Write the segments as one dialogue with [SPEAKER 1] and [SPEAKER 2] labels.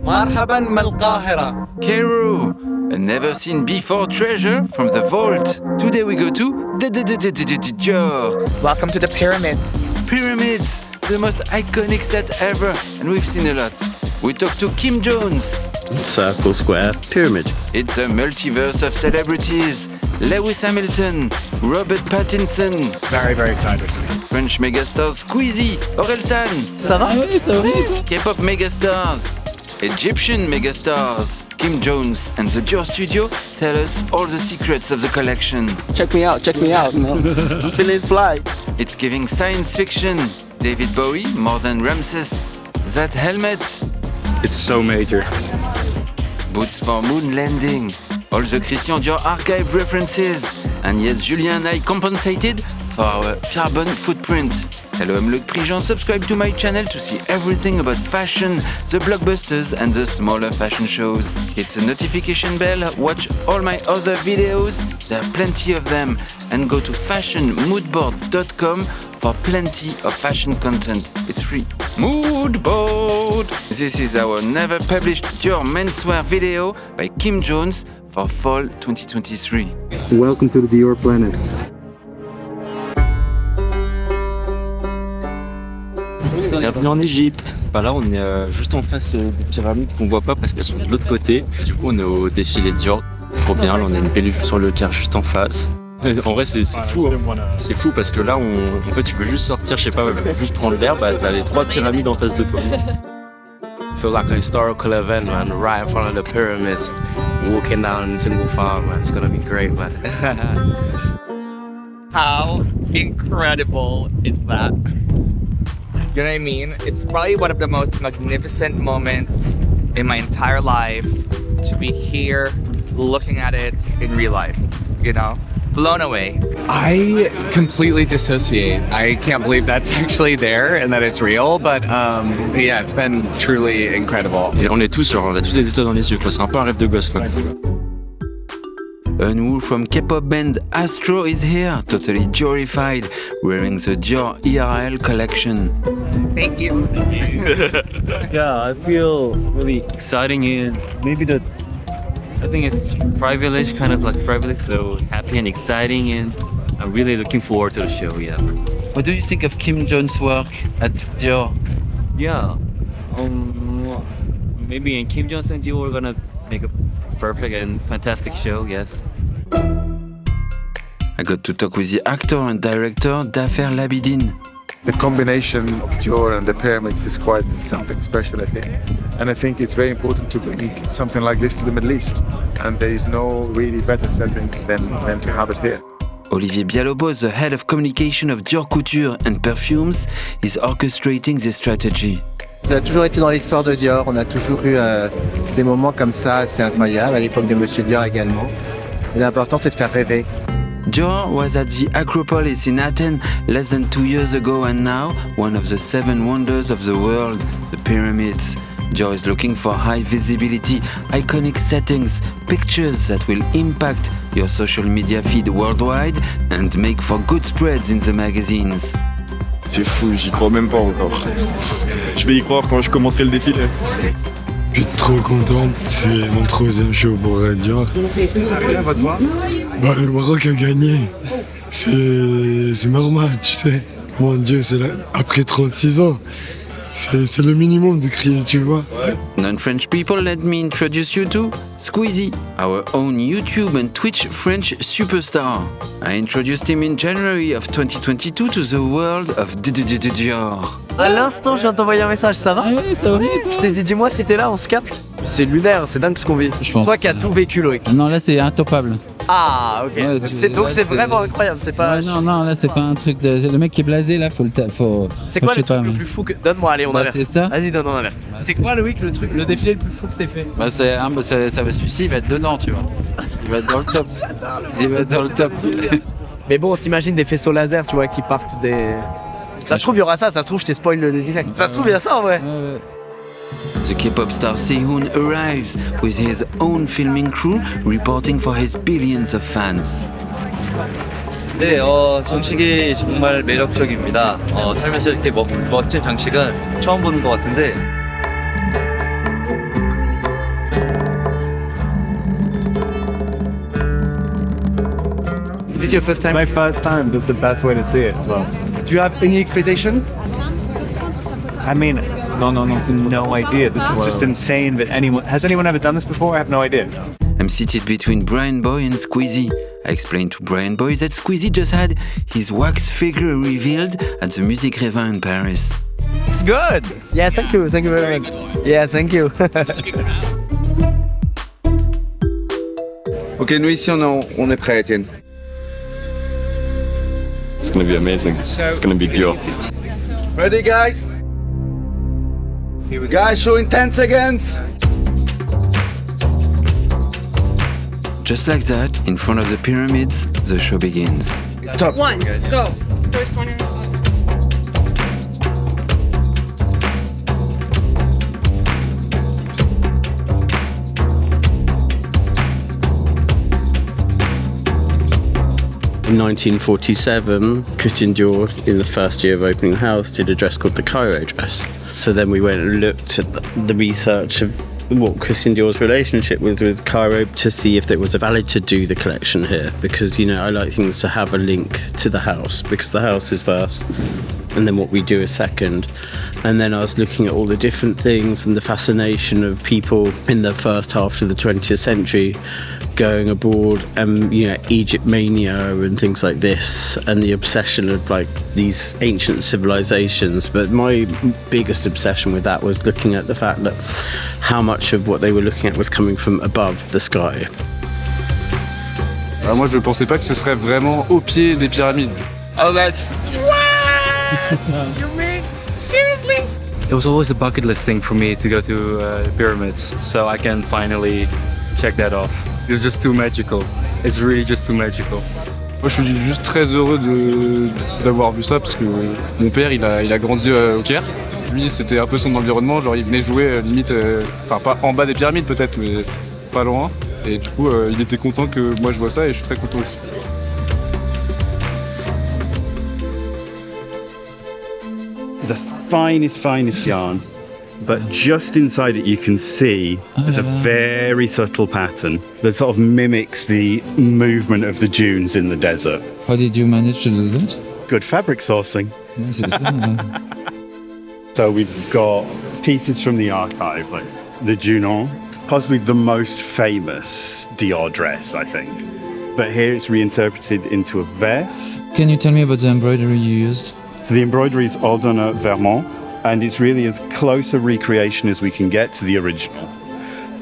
[SPEAKER 1] مرحبا من القاهرة.
[SPEAKER 2] Cairo, a never-seen-before treasure from the vault. Today we go to dddddDior.
[SPEAKER 1] Welcome to the pyramids.
[SPEAKER 2] Pyramids, the most iconic set ever, and we've seen a lot. We talked to Kim Jones.
[SPEAKER 3] Circle, square, pyramid.
[SPEAKER 2] It's a multiverse of celebrities. Lewis Hamilton, Robert Pattinson.
[SPEAKER 4] Very, very excited.
[SPEAKER 2] French megastars Squeezie, Orelsan.
[SPEAKER 1] Ça va?
[SPEAKER 5] Oui, ça va.
[SPEAKER 2] K-pop megastars. Egyptian megastars. Kim Jones and the Dior Studio tell us all the secrets of the collection.
[SPEAKER 1] Check me out, man. I'm feeling fly.
[SPEAKER 2] It's giving science fiction. David Bowie more than Ramses. That helmet.
[SPEAKER 4] It's so major.
[SPEAKER 2] Boots for moon landing. All the Christian Dior archive references. And yes, Julien and I compensated for our carbon footprint. Hello, I'm Loïc Prigent. Subscribe to my channel to see everything about fashion, the blockbusters and the smaller fashion shows. Hit the notification bell, watch all my other videos, there are plenty of them, and go to fashionmoodboard.com for plenty of fashion content. It's free. Moodboard! This is our never published Dior menswear video by Kim Jones for fall 2023.
[SPEAKER 3] Welcome to the Dior planet.
[SPEAKER 6] Bienvenue en Égypte. Là, on est juste en face des pyramides qu'on voit pas parce qu'elles sont de l'autre côté. Du coup, on est au défilé Dior. Trop bien, là, on a une pellicule sur le Caire juste en face. En vrai, c'est fou. Hein. C'est fou parce que là, en fait, tu peux juste sortir, je sais pas, juste prendre l'air, t'as les 3 pyramides en face de toi.
[SPEAKER 7] Feel like a historical event, man, right in front of the pyramids. Walking down in single file, man. It's gonna be great, man.
[SPEAKER 1] How incredible is that? You know what I mean? It's probably one of the most magnificent moments in my entire life to be here looking at it in real life, you know? Blown away.
[SPEAKER 8] I completely dissociate. I can't believe that's actually there and that it's real, but yeah, it's been truly incredible.
[SPEAKER 6] Et on a tous des étoiles dans les yeux, c'est un peu un rêve de gosse, quoi.
[SPEAKER 2] Eun-woo from K-pop band Astro is here, totally Diorified, wearing the Dior IRL collection.
[SPEAKER 1] Thank you.
[SPEAKER 9] Yeah, I feel really exciting and maybe I think it's privileged, kind of like privileged, so happy and exciting, and I'm really looking forward to the show, yeah.
[SPEAKER 2] What do you think of Kim Jones' work at Dior?
[SPEAKER 9] Yeah, maybe in Kim Jones and Dior we're gonna make a perfect and fantastic show, yes.
[SPEAKER 2] I got to talk with the actor and director Dafer Labidine.
[SPEAKER 10] The combination of Dior and the pyramids is quite something special, I think. And I think it's very important to bring something like this to the Middle East. And there is no really better setting than to have it here.
[SPEAKER 2] Olivier Bialobo, the head of communication of Dior Couture and Perfumes, is orchestrating this strategy.
[SPEAKER 11] Ça a toujours été dans l'histoire de Dior, on a toujours eu des moments comme ça, c'est incroyable, à l'époque de Monsieur Dior également. Et l'important c'est de faire rêver.
[SPEAKER 2] Dior was at the Acropolis in Athens less than 2 years ago, and now one of the 7 wonders of the world, the pyramids. Dior is looking for high visibility, iconic settings, pictures that will impact your social media feed worldwide and make for good spreads in the magazines.
[SPEAKER 12] C'est fou, j'y crois même pas encore. Je vais y croire quand je commencerai le défilé.
[SPEAKER 13] Je suis trop content, c'est mon 3e show pour Dior. Le Maroc a gagné, c'est normal, tu sais. Mon Dieu, c'est là, après 36 ans, c'est le minimum de crier, tu vois.
[SPEAKER 2] Non-French people, let me introduce you to Squeezie, our own YouTube and Twitch French superstar. I introduced him in January of 2022 to the world of dddddDior.
[SPEAKER 1] À l'instant, je viens de t'envoyer un message, ça va?
[SPEAKER 5] Oui, ça va.
[SPEAKER 1] Je t'ai dit, dis-moi si t'es là, on se capte. C'est lunaire, c'est dingue ce qu'on vit. Toi qui as tout vécu, Loïc.
[SPEAKER 5] Non, là c'est intopable.
[SPEAKER 1] Ah, ok.
[SPEAKER 5] Ouais,
[SPEAKER 1] donc c'est vraiment incroyable, c'est pas...
[SPEAKER 5] Ouais, non, là c'est pas un truc de... Le mec qui est blasé, là, faut...
[SPEAKER 1] C'est quoi le truc le plus fou que... Donne-moi, allez, on inverse.
[SPEAKER 5] C'est ça.
[SPEAKER 1] Vas-y, donne, on inverse. C'est quoi, Loïc, le défilé le plus fou que t'aies fait?
[SPEAKER 2] Celui-ci, il va être dedans, tu vois. Il va être dans le top. Il va être dans le top.
[SPEAKER 1] Mais bon, on s'imagine des faisceaux laser, tu vois, qui partent des... Ça se trouve, il y aura ça se trouve, je t'ai spoil le direct. Ça se trouve, il y a ça en vrai.
[SPEAKER 2] The K-pop star Sehun arrives with his own filming crew reporting for his billions of fans.
[SPEAKER 14] 네, 장식이 정말 매력적입니다. 살면서 이렇게 멋진 장식은 처음 보는 것 같은데.
[SPEAKER 4] Is it your first time? It's my first time. That's the best way to see it as well. Do you have any expectation? I mean, no idea. This is just insane that has anyone ever done this before? I have no idea.
[SPEAKER 2] I'm seated between Bryanboy and Squezzie. I explained to Bryanboy that Squezzie just had his wax figure revealed at the Musique Rêvin in Paris.
[SPEAKER 1] It's good.
[SPEAKER 11] Yeah, thank you very much. Yeah, thank you.
[SPEAKER 12] Ok, nous ici on est prêts, Étienne. It's gonna be amazing. It's gonna be Dior.
[SPEAKER 2] Ready, guys? Here we go. Show in 10 seconds. Just like that, in front of the pyramids, the show begins.
[SPEAKER 15] Top. One, go. First one.
[SPEAKER 3] In 1947, Christian Dior, in the first year of opening the house, did a dress called the Cairo dress. So then we went and looked at the research of what Christian Dior's relationship with Cairo to see if it was valid to do the collection here, because I like things to have a link to the house, because the house is first and then what we do is second. And then I was looking at all the different things and the fascination of people in the first half of the 20th century going abroad and Egypt mania and things like this, and the obsession of these ancient civilizations. But my biggest obsession with that was looking at the fact that how much of what they were looking at was coming from above the sky.
[SPEAKER 16] Moi je pensais pas que ce serait vraiment au pied des pyramides.
[SPEAKER 1] Oh, that's... You mean seriously?
[SPEAKER 6] It was always a bucket list thing for me to go to the pyramids, so I can finally check that off. It's just too magical. It's really just too magical.
[SPEAKER 16] Moi je suis juste très heureux d'avoir vu ça parce que mon père il a grandi au Caire. Lui c'était un peu son environnement, genre il venait jouer limite, enfin pas en bas des pyramides peut-être, mais pas loin. Et du coup il était content que moi je vois ça et je suis très content aussi.
[SPEAKER 4] The finest yarn, but just inside it you can see there's a very subtle pattern that sort of mimics the movement of the dunes in the desert.
[SPEAKER 5] How did you manage to do that?
[SPEAKER 4] Good fabric sourcing. So we've got pieces from the archive, like the Junon, possibly the most famous Dior dress, I think. But here it's reinterpreted into a vest.
[SPEAKER 5] Can you tell me about the embroidery you used?
[SPEAKER 4] So the embroidery is all done at Vermont, and it's really as close a recreation as we can get to the original.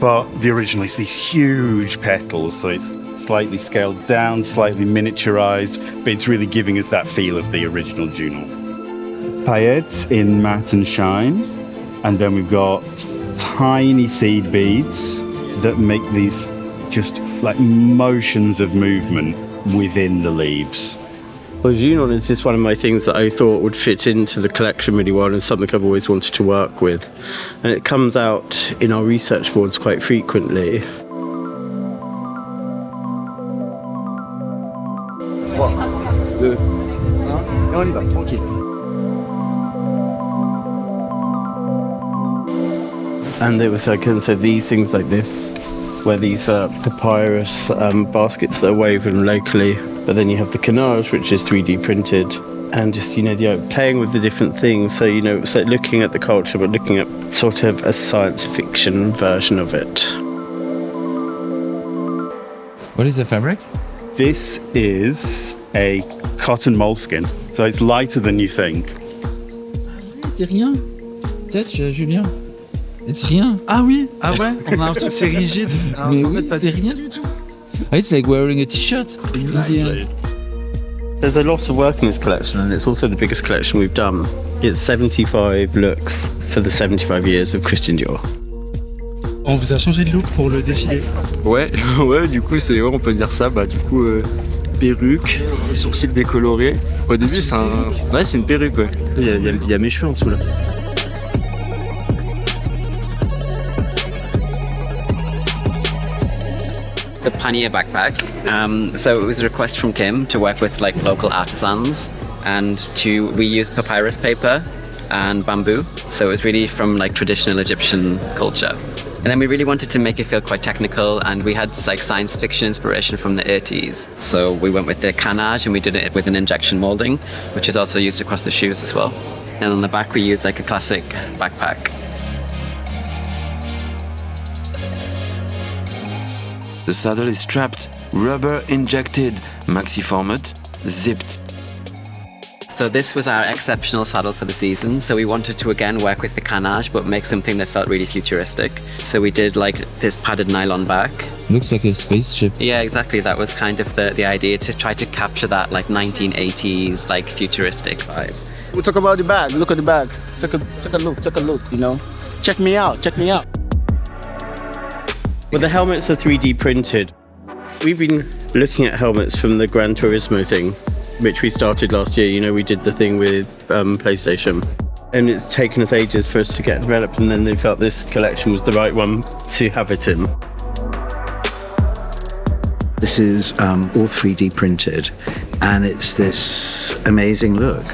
[SPEAKER 4] But the original is these huge petals, so it's slightly scaled down, slightly miniaturized, but it's really giving us that feel of the original Junon. Paillettes in matte and shine, and then we've got tiny seed beads that make these just like motions of movement within the leaves.
[SPEAKER 3] Well, Junon is just one of my things that I thought would fit into the collection really well, and something I've always wanted to work with. And it comes out in our research boards quite frequently.
[SPEAKER 11] 3, 2, 1, et on y va, tranquille.
[SPEAKER 3] And it was, so these things like this, where these are papyrus baskets that are woven locally. But then you have the cannage, which is 3D printed, and just, playing with the different things. So, it's like looking at the culture, but looking at sort of a science fiction version of it.
[SPEAKER 5] What is the fabric?
[SPEAKER 4] This is a cotton moleskin, so it's lighter than you think.
[SPEAKER 5] C'est rien. Peut-être, Julien. C'est rien.
[SPEAKER 17] Ah oui, ah ouais, on a l'impression que c'est rigide.
[SPEAKER 5] Mais oui, c'est rien du tout. It's like wearing a t-shirt.
[SPEAKER 3] Exactly. There's a lot of work in this collection, and it's also the biggest collection we've done. It's 75 looks for the 75 years of Christian Dior.
[SPEAKER 17] On vous a changé de look pour le défilé.
[SPEAKER 6] Ouais, du coup on peut dire ça. Du coup, perruque, sourcils décolorés. Au début c'est une perruque. Ouais. Il y a mes cheveux en dessous là.
[SPEAKER 18] the pannier backpack. So it was a request from Kim to work with like local artisans, and we used papyrus paper and bamboo. So it was really from like traditional Egyptian culture. And then we really wanted to make it feel quite technical, and we had like science fiction inspiration from the 80s. So we went with the cannage, and we did it with an injection molding, which is also used across the shoes as well. And on the back we used like a classic backpack.
[SPEAKER 2] The saddle is strapped, rubber injected, maxi format, zipped.
[SPEAKER 18] So this was our exceptional saddle for the season. So we wanted to again work with the cannage, but make something that felt really futuristic. So we did like this padded nylon back.
[SPEAKER 5] Looks like a spaceship.
[SPEAKER 18] Yeah, exactly. That was kind of the idea, to try to capture that like 1980s, like futuristic vibe.
[SPEAKER 19] We talk about the bag. Look at the bag. Take a look, you know. Check me out.
[SPEAKER 3] Well, the helmets are 3D printed. We've been looking at helmets from the Gran Turismo thing, which we started last year. You know, we did the thing with PlayStation. And it's taken us ages for us to get developed, and then they felt this collection was the right one to have it in.
[SPEAKER 20] This is all 3D printed, and it's this amazing look.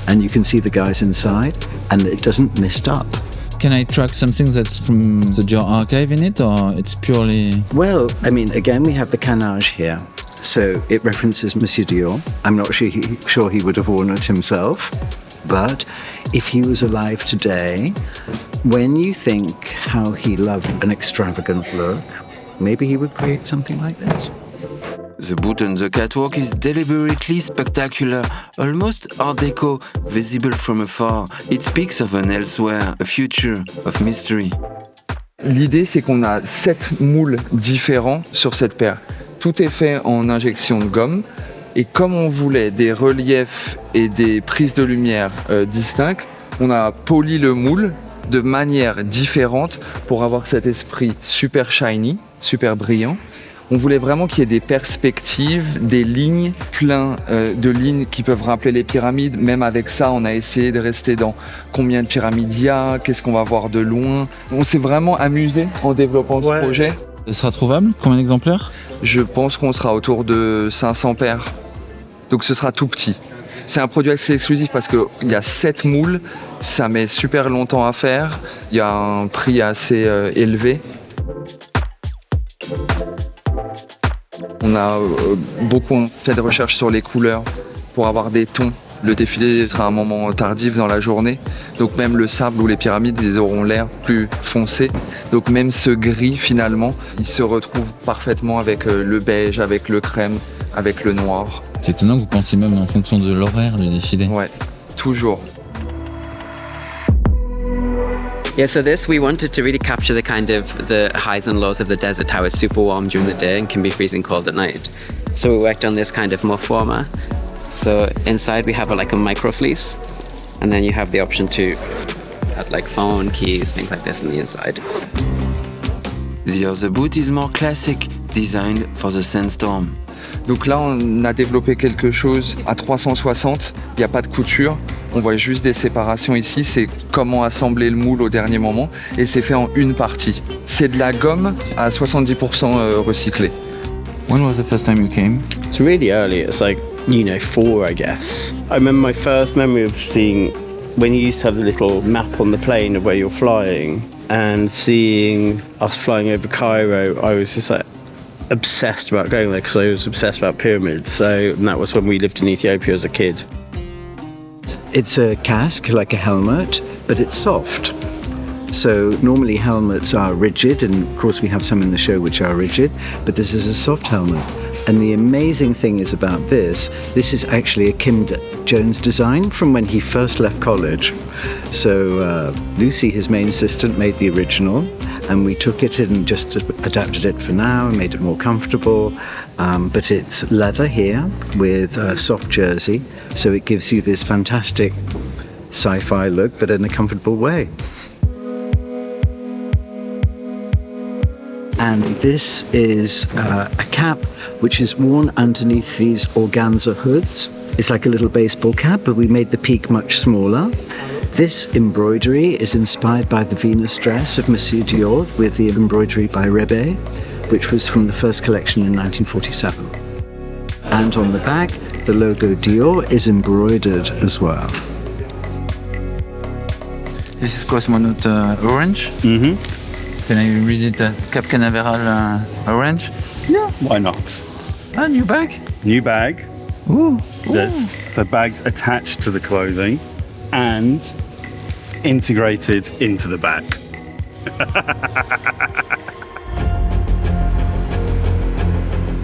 [SPEAKER 20] And you can see the guys inside, and it doesn't mist up.
[SPEAKER 5] Can I track something that's from the Dior archive in it, or it's purely...
[SPEAKER 20] Well, I mean, again, we have the cannage here. So it references Monsieur Dior. I'm not sure he would have worn it himself. But if he was alive today, when you think how he loved an extravagant look, maybe he would create something like this.
[SPEAKER 2] The boot on the catwalk is deliberately spectacular, almost art déco, visible from afar. It speaks of an elsewhere, a future of mystery.
[SPEAKER 21] L'idée, c'est qu'on a 7 moules différents sur cette paire. Tout est fait en injection de gomme. Et comme on voulait des reliefs et des prises de lumière distinctes, on a poli le moule de manière différente pour avoir cet esprit super shiny, super brillant. On voulait vraiment qu'il y ait des perspectives, des lignes, plein de lignes qui peuvent rappeler les pyramides. Même avec ça, on a essayé de rester dans combien de pyramides il y a, qu'est-ce qu'on va voir de loin. On s'est vraiment amusé en développant ce projet.
[SPEAKER 5] Ça sera trouvable? Combien d'exemplaires?
[SPEAKER 21] Je pense qu'on sera autour de 500 paires. Donc ce sera tout petit. C'est un produit assez exclusif parce qu'il y a 7 moules, ça met super longtemps à faire. Il y a un prix assez élevé. On a beaucoup fait de recherches sur les couleurs pour avoir des tons. Le défilé sera un moment tardif dans la journée, donc même le sable ou les pyramides, ils auront l'air plus foncés. Donc même ce gris, finalement, il se retrouve parfaitement avec le beige, avec le crème, avec le noir.
[SPEAKER 5] C'est étonnant que vous pensiez même en fonction de l'horaire du défilé.
[SPEAKER 21] Ouais, toujours.
[SPEAKER 18] Yeah, so this, we wanted to really capture the kind of the highs and lows of the desert, how it's super warm during the day and can be freezing cold at night. So we worked on this kind of muff warmer. So inside we have like a micro fleece, and then you have the option to add like phone, keys, things like this on the inside.
[SPEAKER 2] The other boot is more classic, designed for the sandstorm.
[SPEAKER 21] Donc là, on a développé quelque chose à 360, il n'y a pas de couture, on voit juste des séparations ici, c'est comment assembler le moule au dernier moment, et c'est fait en une partie. C'est de la gomme à 70% recyclée.
[SPEAKER 5] When was the first time you came?
[SPEAKER 3] It's really early, it's like, 4, I guess. I remember my first memory of seeing, when you used to have the little map on the plane of where you're flying, and seeing us flying over Cairo, I was just like, obsessed about going there because I was obsessed about pyramids. And that was when we lived in Ethiopia as a kid.
[SPEAKER 20] It's a casque, like a helmet, but it's soft. So normally helmets are rigid, and of course we have some in the show which are rigid, but this is a soft helmet. And the amazing thing is about this is actually a Kim Jones design from when he first left college. So Lucy, his main assistant, made the original, and we took it and just adapted it for now and made it more comfortable. But it's leather here with a soft jersey, so it gives you this fantastic sci-fi look, but in a comfortable way. And this is a cap which is worn underneath these organza hoods. It's like a little baseball cap, but we made the peak much smaller. This embroidery is inspired by the Venus dress of Monsieur Dior with the embroidery by Rebbe. which was from the first collection in 1947. And on the back, the logo Dior is embroidered as well.
[SPEAKER 2] This is Cosmonaut orange.
[SPEAKER 4] Mm-hmm.
[SPEAKER 2] Can I read it? Cap Canaveral orange?
[SPEAKER 4] Yeah. Why not?
[SPEAKER 2] Ah, new bag.
[SPEAKER 4] New bag.
[SPEAKER 2] Ooh.
[SPEAKER 4] So bags attached to the clothing and integrated into the back.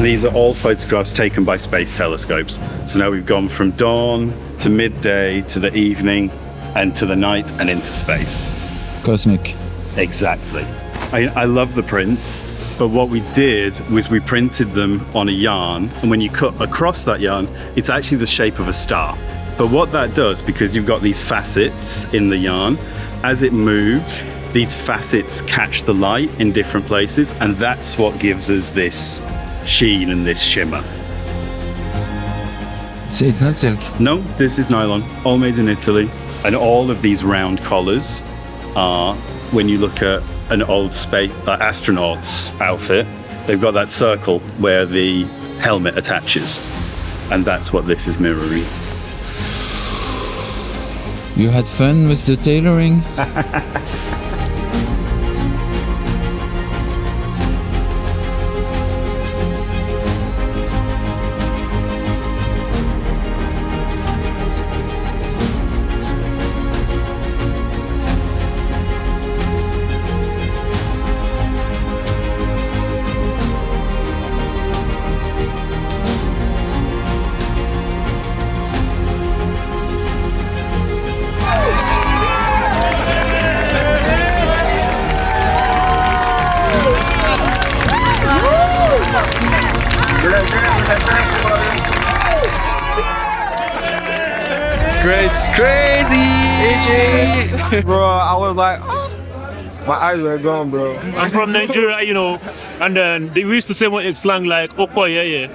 [SPEAKER 4] These are all photographs taken by space telescopes. So now we've gone from dawn to midday to the evening and to the night and into space.
[SPEAKER 5] Cosmic.
[SPEAKER 4] Exactly. I love the prints, but what we did was we printed them on a yarn, and when you cut across that yarn, it's actually the shape of a star. But what that does, because you've got these facets in the yarn, as it moves, these facets catch the light in different places, and that's what gives us this sheen and this shimmer.
[SPEAKER 5] So it's not silk?
[SPEAKER 4] No, this is nylon, all made in Italy. And all of these round collars are, when you look at an old space astronaut's outfit, they've got that circle where the helmet attaches. And that's what this is mirroring.
[SPEAKER 5] You had fun with the tailoring?
[SPEAKER 7] Great. Crazy! Bro, I was like, my eyes were gone, bro.
[SPEAKER 22] I'm from Nigeria, you know, and then we used to say one slang like, Opo, yeah.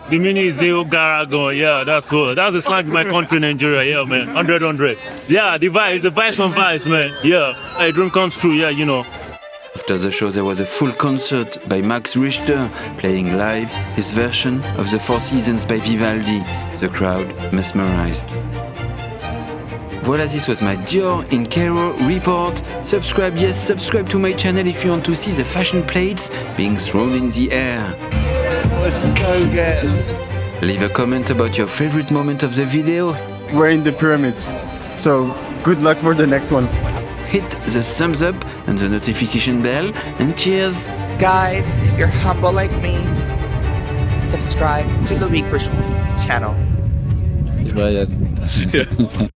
[SPEAKER 22] The meaning is Zeo Garagon, yeah, that's what. That's the slang in my country, Nigeria, yeah, man. 100. Yeah, the vibes from vibes, man. Yeah, a dream comes true, yeah, you know.
[SPEAKER 2] After the show, there was a full concert by Max Richter, playing live his version of The Four Seasons by Vivaldi. The crowd mesmerized. Voila, this was my Dior in Cairo report. Subscribe to my channel if you want to see the fashion plates being thrown in the air.
[SPEAKER 7] It was so good.
[SPEAKER 2] Leave a comment about your favorite moment of the video.
[SPEAKER 7] We're in the pyramids, so good luck for the next one.
[SPEAKER 2] Hit the thumbs up and the notification bell, and cheers!
[SPEAKER 1] Guys, if you're humble like me, subscribe to Loïc Prigent's channel.
[SPEAKER 5] Brian.